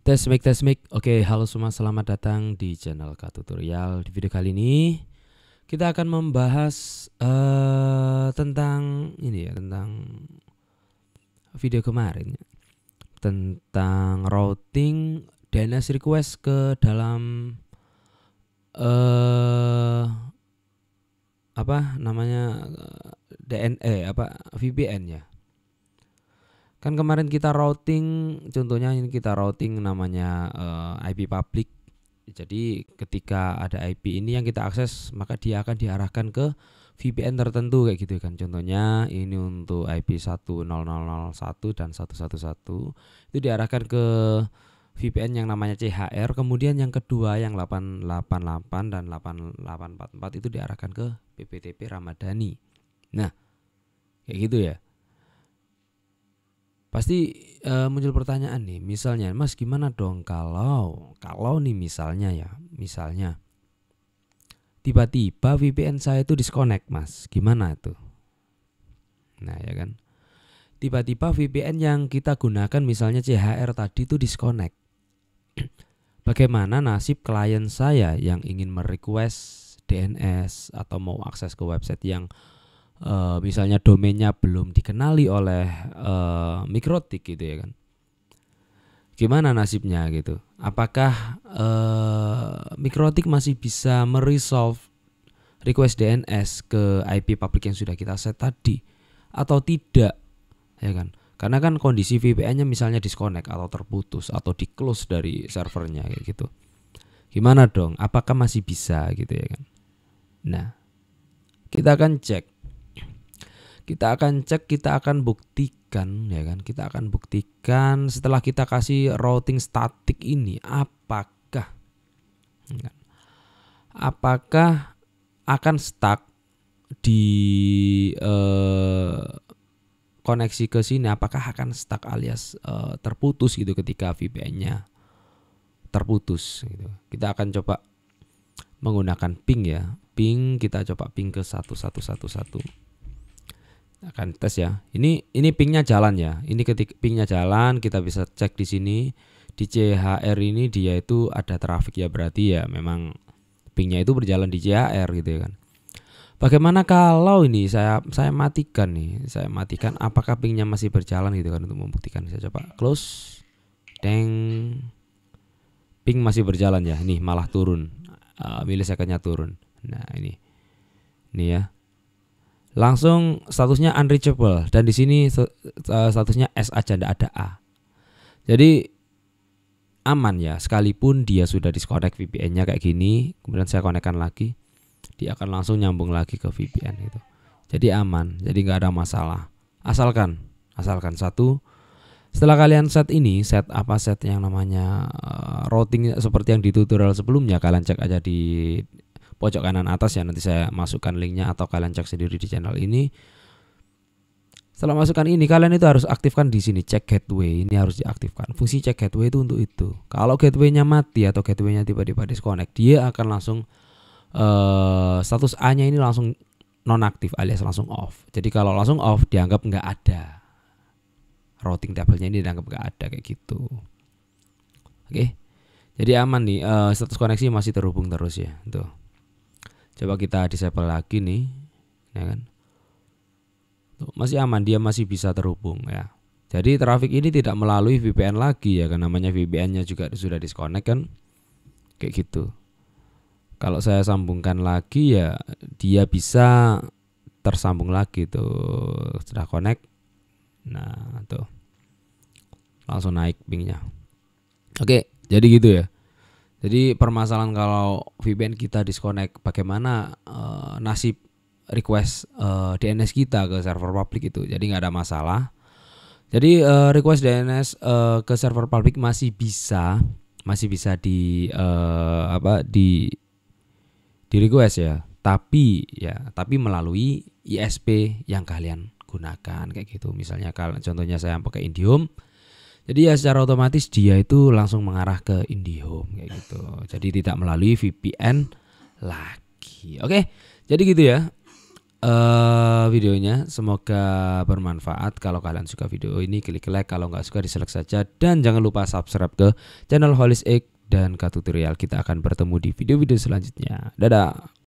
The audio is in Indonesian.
Tes mic. Oke, halo semua, selamat datang di channel Kak Tutorial. Di video kali ini kita akan membahas tentang ini ya, tentang video kemarin tentang routing DNS request ke dalam apa namanya VPN ya. Kan kemarin kita routing, contohnya ini kita routing namanya IP public. Jadi ketika ada IP ini yang kita akses, maka dia akan diarahkan ke VPN tertentu kayak gitu kan. Contohnya ini untuk IP 10.0.0.1 dan 111 itu diarahkan ke VPN yang namanya CHR. Kemudian yang kedua yang 888 dan 8844 itu diarahkan ke PPTP Ramadhani. Nah, kayak gitu ya. Pasti muncul pertanyaan nih, misalnya Mas gimana dong kalau nih misalnya tiba-tiba VPN saya itu disconnect Mas, gimana tuh? Nah ya kan, tiba-tiba VPN yang kita gunakan misalnya CHR tadi itu disconnect. Bagaimana nasib klien saya yang ingin merequest DNS atau mau akses ke website yang misalnya domainnya belum dikenali oleh Mikrotik gitu ya kan? Gimana nasibnya gitu? Apakah Mikrotik masih bisa meresolve request DNS ke IP public yang sudah kita set tadi atau tidak? Ya kan? Karena kan kondisi VPN-nya misalnya disconnect atau terputus atau di close dari servernya kayak gitu. Gimana dong? Apakah masih bisa gitu ya kan? Nah, kita akan cek. Kita akan buktikan ya kan. Kita akan buktikan setelah kita kasih routing statik ini apakah akan stuck di koneksi ke sini, apakah akan stuck alias terputus gitu ketika VPN-nya terputus gitu. Kita akan coba menggunakan ping ya. Ping kita coba ping ke 1111. Akan tes ya. Ini pingnya jalan ya. Ini ketika pingnya jalan kita bisa cek di sini di CHR ini dia itu ada traffic ya, berarti ya memang pingnya itu berjalan di CHR gitu ya kan. Bagaimana kalau ini saya matikan nih. Saya matikan, apakah pingnya masih berjalan gitu kan, untuk membuktikan. Saya coba close. Deng. Ping masih berjalan ya. Nih malah turun. Milisekundnya turun. Nah, ini ya. Langsung statusnya unreachable dan di sini statusnya S aja, ndak ada A. Jadi aman ya, sekalipun dia sudah disconnect VPN-nya kayak gini, kemudian saya konekkan lagi, dia akan langsung nyambung lagi ke VPN itu. Jadi aman, jadi nggak ada masalah. Asalkan satu, setelah kalian set yang namanya routing seperti yang di tutorial sebelumnya, kalian cek aja di pojok kanan atas ya, nanti saya masukkan linknya atau kalian cek sendiri di channel ini. Setelah masukkan ini, kalian itu harus aktifkan di sini check gateway, ini harus diaktifkan. Fungsi check gateway itu untuk itu. Kalau gateway-nya mati atau gateway-nya tiba-tiba disconnect, dia akan langsung status A-nya ini langsung nonaktif alias langsung off. Jadi kalau langsung off dianggap nggak ada, routing table-nya ini dianggap nggak ada kayak gitu. Oke, jadi aman nih, status koneksi masih terhubung terus ya. Tuh. Coba kita disable lagi nih, ya kan? Tuh, masih aman, dia masih bisa terhubung ya. Jadi traffic ini tidak melalui VPN lagi ya, kan namanya VPN-nya juga sudah disconnect kan, kayak gitu. Kalau saya sambungkan lagi ya, dia bisa tersambung lagi tuh, sudah connect. Nah tuh, langsung naik pingnya. Oke, jadi gitu ya. Jadi permasalahan kalau VPN kita disconnect, bagaimana nasib request DNS kita ke server publik itu. Jadi nggak ada masalah. Jadi request DNS ke server publik masih bisa di request ya. Tapi melalui ISP yang kalian gunakan kayak gitu. Misalnya contohnya saya pakai IndiHome. Jadi ya secara otomatis dia itu langsung mengarah ke IndiHome kayak gitu. Jadi tidak melalui VPN lagi. Oke, jadi gitu ya. videonya. Semoga bermanfaat. Kalau kalian suka video ini klik like, kalau nggak suka dislike saja. Dan jangan lupa subscribe ke channel Holistic dan K-Tutorial. Kita akan bertemu di video-video selanjutnya. Dadah.